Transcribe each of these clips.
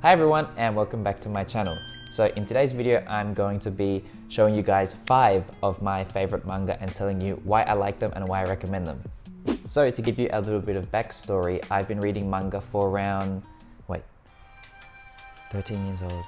Hi everyone and welcome back to my channel. So in today's video, I'm going to be showing you guys 5 of my favorite manga and telling you why I like them and why I recommend them. So to give you a little bit of backstory, I've been reading manga for around, 13 years old.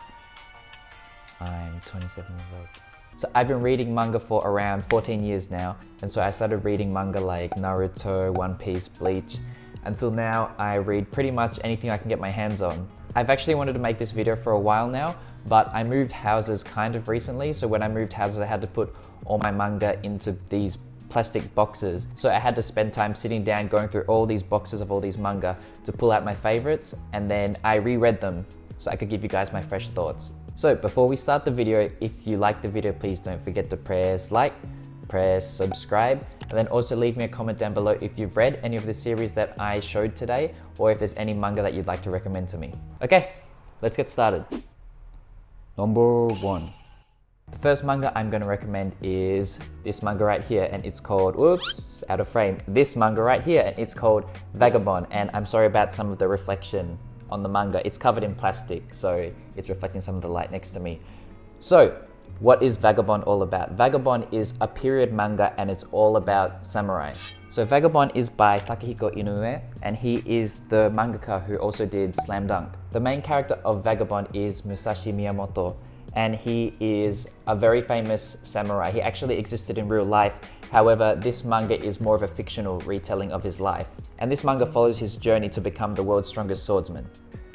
I'm 27 years old. So I've been reading manga for around 14 years now, and so I started reading manga like Naruto, One Piece, Bleach. Until now, I read pretty much anything I can get my hands on. I've actually wanted to make this video for a while now, but I moved houses kind of recently, so when I moved houses I had to put all my manga into these plastic boxes. So I had to spend time sitting down going through all these boxes of all these manga to pull out my favorites, and then I reread them so I could give you guys my fresh thoughts. So before we start the video, if you like the video, please don't forget to press like, press subscribe, and then also leave me a comment down below if you've read any of the series that I showed today, or if there's any manga that you'd like to recommend to me. Okay, let's get started. Number 1. The first manga I'm going to recommend is this manga right here, and it's called, oops, out of frame, this manga right here, and it's called Vagabond. And I'm sorry about some of the reflection on the manga. It's covered in plastic, so it's reflecting some of the light next to me. So, what is Vagabond all about? Vagabond is a period manga and it's all about samurai. So Vagabond is by Takehiko Inoue, and he is the mangaka who also did Slam Dunk. The main character of Vagabond is Musashi Miyamoto, and he is a very famous samurai. He actually existed in real life. However, this manga is more of a fictional retelling of his life. And this manga follows his journey to become the world's strongest swordsman.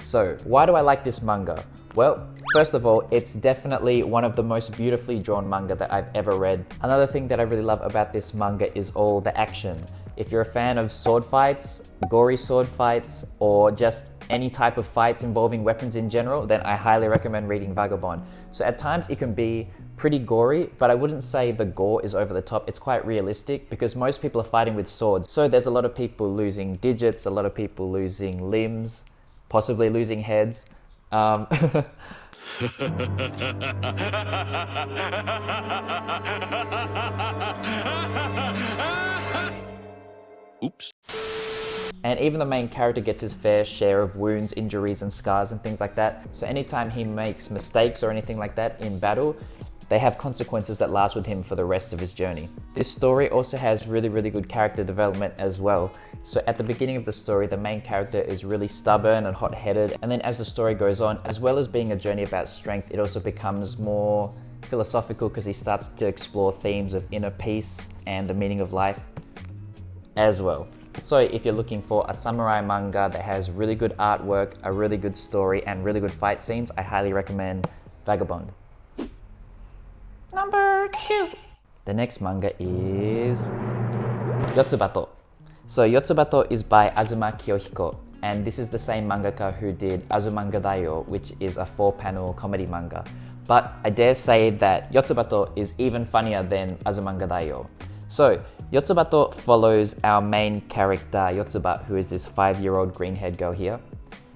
So, why do I like this manga? Well, first of all, it's definitely one of the most beautifully drawn manga that I've ever read. Another thing that I really love about this manga is all the action. If you're a fan of sword fights, gory sword fights, or just any type of fights involving weapons in general, then I highly recommend reading Vagabond. So at times it can be pretty gory, but I wouldn't say the gore is over the top. It's quite realistic because most people are fighting with swords. So there's a lot of people losing digits, a lot of people losing limbs, possibly losing heads. Oops. And even the main character gets his fair share of wounds, injuries, and scars and things like that. So anytime he makes mistakes or anything like that in battle, they have consequences that last with him for the rest of his journey. This story also has really good character development as well. So at the beginning of the story, the main character is really stubborn and hot-headed, and then as the story goes on, as well as being a journey about strength, it also becomes more philosophical because he starts to explore themes of inner peace and the meaning of life as well. So if you're looking for a samurai manga that has really good artwork, a really good story, and really good fight scenes, I highly recommend Vagabond. Number 2. The next manga is Yotsubato. So Yotsubato is by Azuma Kiyohiko, and this is the same mangaka who did Azumanga Daioh, which is a 4-panel comedy manga. But I dare say that Yotsubato is even funnier than Azumanga Daioh. So Yotsubato follows our main character Yotsuba, who is this 5-year-old green-haired girl here.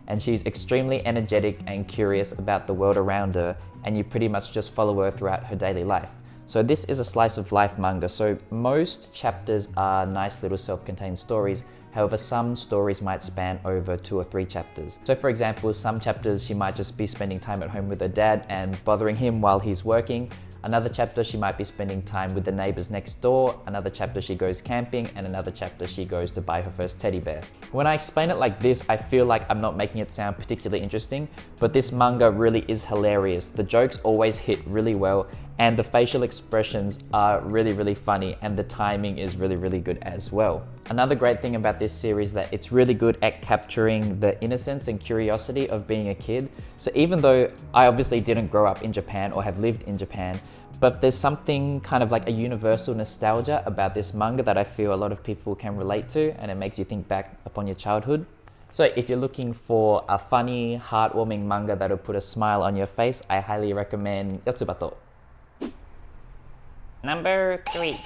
And she's extremely energetic and curious about the world around her, and you pretty much just follow her throughout her daily life. So this is a slice of life manga, so most chapters are nice little self-contained stories. However, some stories might span over 2 or 3 chapters. So for example, some chapters she might just be spending time at home with her dad and bothering him while he's working. Another chapter she might be spending time with the neighbors next door, another chapter she goes camping, and another chapter she goes to buy her first teddy bear. When I explain it like this, I feel like I'm not making it sound particularly interesting, but this manga really is hilarious. The jokes always hit really well, and the facial expressions are really funny, and the timing is really good as well. Another great thing about this series is that it's really good at capturing the innocence and curiosity of being a kid. So even though I obviously didn't grow up in Japan or have lived in Japan, but there's something kind of like a universal nostalgia about this manga that I feel a lot of people can relate to, and it makes you think back upon your childhood. So if you're looking for a funny, heartwarming manga that'll put a smile on your face, I highly recommend Yotsubato. Number 3.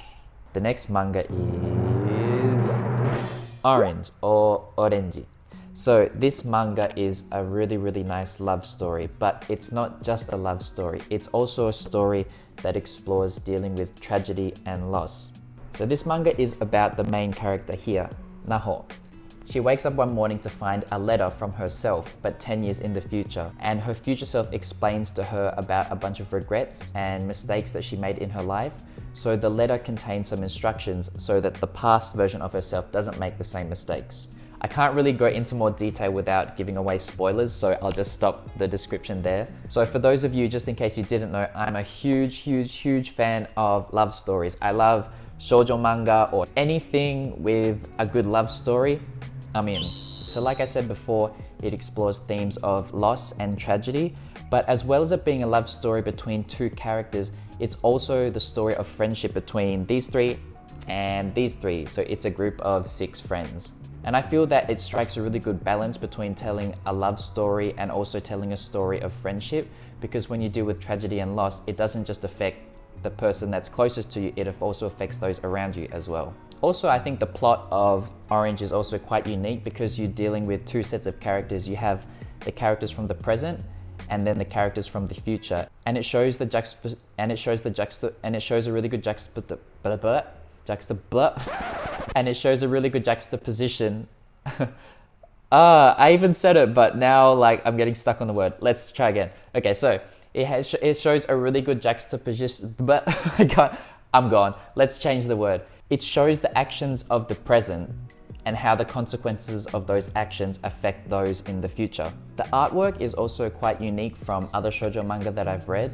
The next manga is Orange or Orenji. So this manga is a really nice love story, but it's not just a love story, it's also a story that explores dealing with tragedy and loss. So this manga is about the main character here, Naho. She wakes up one morning to find a letter from herself, but 10 years in the future. And her future self explains to her about a bunch of regrets and mistakes that she made in her life. So the letter contains some instructions so that the past version of herself doesn't make the same mistakes. I can't really go into more detail without giving away spoilers, so I'll just stop the description there. So for those of you, just in case you didn't know, I'm a huge fan of love stories. I love shoujo manga or anything with a good love story, I'm in. So like I said before, it explores themes of loss and tragedy, but as well as it being a love story between two characters, it's also the story of friendship between these three and these three. So it's a group of 6 friends. And I feel that it strikes a really good balance between telling a love story and also telling a story of friendship, because when you deal with tragedy and loss, it doesn't just affect the person that's closest to you, it also affects those around you as well. Also, I think the plot of Orange is also quite unique because you're dealing with 2 sets of characters. You have the characters from the present and then the characters from the future, and it shows a really good juxtaposition. I even said it, but now like I'm getting stuck on the word. Let's try again. Okay, so it shows a really good juxtaposition, but I'm gone. Let's change the word. It shows the actions of the present and how the consequences of those actions affect those in the future. The artwork is also quite unique from other shoujo manga that I've read.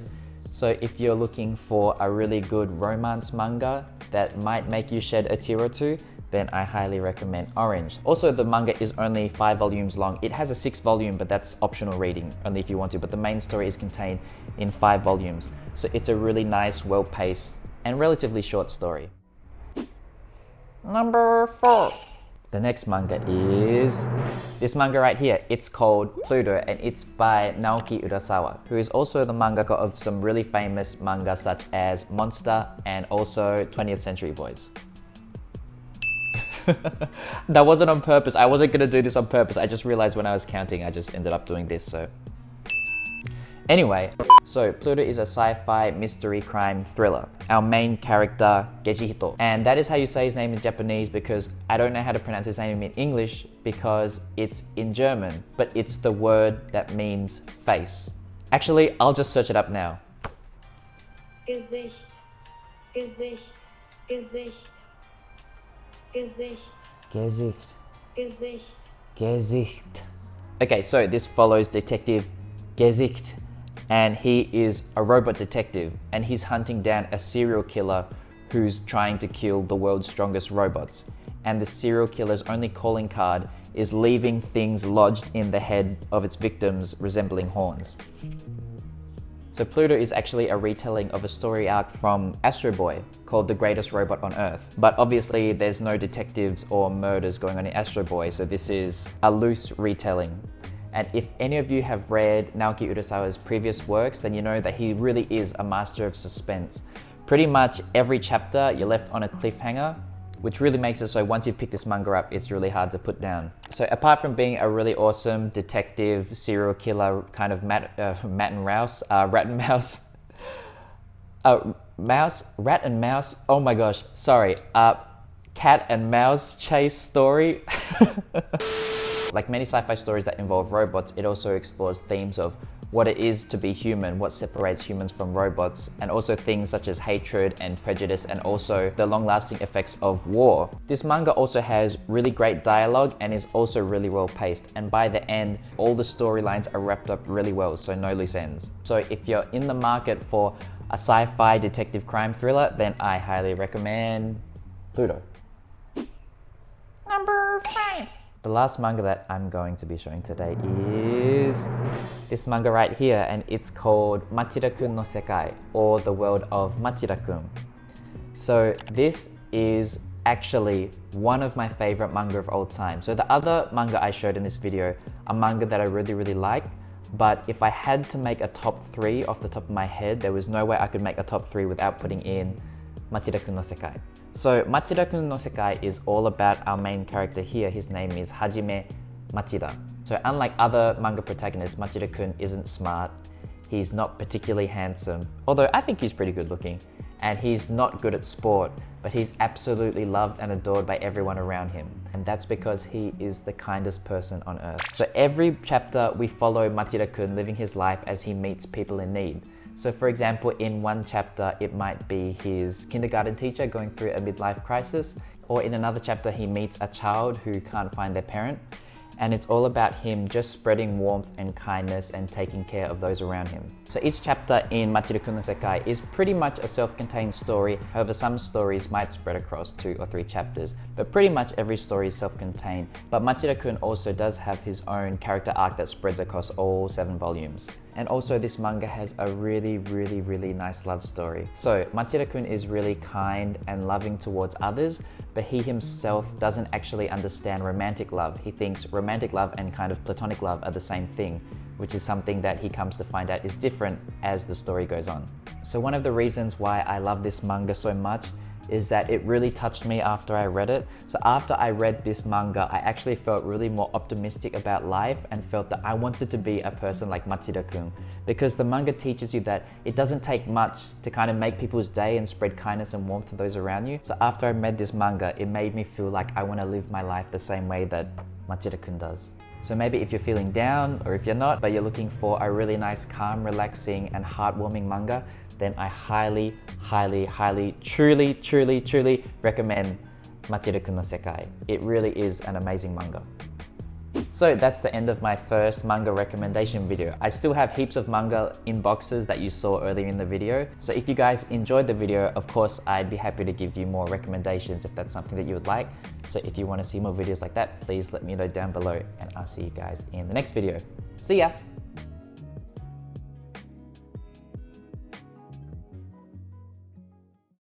So if you're looking for a really good romance manga that might make you shed a tear or two, then I highly recommend Orange. Also, the manga is only 5 volumes long. It has a 6th volume, but that's optional reading, only if you want to, but the main story is contained in 5 volumes. So it's a really nice, well-paced, and relatively short story. Number 4. The next manga is this manga right here. It's called Pluto, and it's by Naoki Urasawa, who is also the mangaka of some really famous manga such as Monster and also 20th Century Boys. That wasn't on purpose. I wasn't gonna do this on purpose. I just realized when I was counting, I just ended up doing this, so. Anyway, so Pluto is a sci-fi mystery crime thriller. Our main character, Gejihito. And that is how you say his name in Japanese, because I don't know how to pronounce his name in English because it's in German, but it's the word that means face. Actually, I'll just search it up now. Gesicht, Gesicht, Gesicht, Gesicht, Gesicht. Gesicht. Gesicht. Okay, so this follows Detective Gesicht, and he is a robot detective, and he's hunting down a serial killer who's trying to kill the world's strongest robots. And the serial killer's only calling card is leaving things lodged in the head of its victims resembling horns. So Pluto is actually a retelling of a story arc from Astro Boy called The Greatest Robot on Earth. But obviously there's no detectives or murders going on in Astro Boy, so this is a loose retelling. And if any of you have read Naoki Urasawa's previous works, then you know that he really is a master of suspense. Pretty much every chapter you're left on a cliffhanger, which really makes it so once you pick this manga up, it's really hard to put down. So apart from being a really awesome detective, serial killer, kind of rat and mouse, oh my gosh, sorry, cat and mouse chase story. Like many sci-fi stories that involve robots, it also explores themes of what it is to be human, what separates humans from robots, and also things such as hatred and prejudice, and also the long-lasting effects of war. This manga also has really great dialogue and is also really well paced, and by the end, all the storylines are wrapped up really well, so no loose ends. So if you're in the market for a sci-fi detective crime thriller, then I highly recommend Pluto. Number 5. The last manga that I'm going to be showing today is this manga right here, and it's called Machida-kun no Sekai, or The World of Machida-kun. So this is actually one of my favorite manga of all time. So the other manga I showed in this video are manga that I really like, but if I had to make a top 3 off the top of my head, there was no way I could make a top 3 without putting in Machida-kun no Sekai. So Machida-kun no Sekai is all about our main character here. His name is Hajime Machida. So unlike other manga protagonists, Machida-kun isn't smart. He's not particularly handsome, although I think he's pretty good looking. and he's not good at sport, but he's absolutely loved and adored by everyone around him. And that's because he is the kindest person on earth. So every chapter we follow Machida-kun living his life as he meets people in need. So for example, in one chapter, it might be his kindergarten teacher going through a midlife crisis, or in another chapter, he meets a child who can't find their parent. And it's all about him just spreading warmth and kindness and taking care of those around him. So each chapter in Machida-kun no Sekai is pretty much a self-contained story. However, some stories might spread across 2 or 3 chapters, but pretty much every story is self-contained. But Machida-kun also does have his own character arc that spreads across all 7 volumes. And also this manga has a really nice love story. So Machida-kun is really kind and loving towards others, but he himself doesn't actually understand romantic love. He thinks romantic love and kind of platonic love are the same thing, which is something that he comes to find out is different as the story goes on. So one of the reasons why I love this manga so much is that it really touched me after I read it. So after I read this manga, I actually felt really more optimistic about life and felt that I wanted to be a person like Machida-kun, because the manga teaches you that it doesn't take much to kind of make people's day and spread kindness and warmth to those around you. So after I read this manga, it made me feel like I want to live my life the same way that Machida-kun does. So maybe if you're feeling down, or if you're not, but you're looking for a really nice, calm, relaxing and heartwarming manga, then I highly, truly recommend Machida-kun no Sekai. It really is an amazing manga. So that's the end of my first manga recommendation video. I still have heaps of manga in boxes that you saw earlier in the video. So if you guys enjoyed the video, of course, I'd be happy to give you more recommendations if that's something that you would like. So if you want to see more videos like that, please let me know down below, and I'll see you guys in the next video. See ya!